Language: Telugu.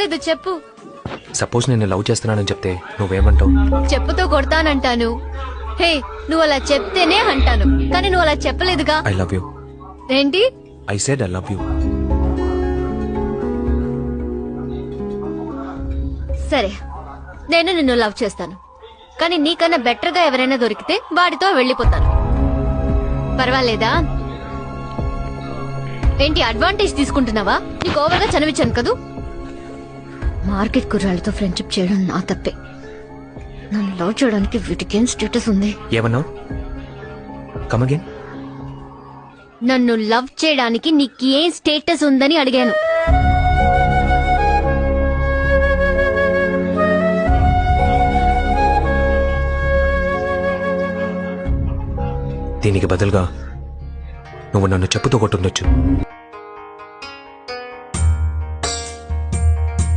లేదు చెప్పు. సపోజ్ నేను లవ్ చేస్తున్నానని చెప్తే నువ్వేమంటావు? చెప్పుతో కొడతానంటాను. హే, నువ్వు అలా చెప్తేనే అంటాను, కానీ నువ్వు అలా చెప్పలేదుగా. I love you. ఏంటి? I said I love you. సరే, నేను నిన్ను లవ్ చేస్తాను, కానీ నీకన్నా బెటర్ గా ఎవరైనా దొరికితే వాడితో వెళ్ళిపోతాను. పర్వాలేదా? ఏంటి అడ్వాంటేజ్ తీసుకుంటున్నావా? నీకు ఓవర్గా చనివించాను కదూ. మార్కెట్ కుర్రాళ్ళతో ఫ్రెండ్షిప్ చేయడం నా తప్పే. నన్ను లవ్ చేయడానికి వీటికేం స్టేటస్ ఉంది? ఏమన్నావు? Come again. నన్ను లవ్ చేయడానికి నీకు ఏం స్టేటస్ ఉందని అడిగాను. దీనికి బదులుగా నువ్వు నన్ను చెప్పుతో కొట్టుండొచ్చు.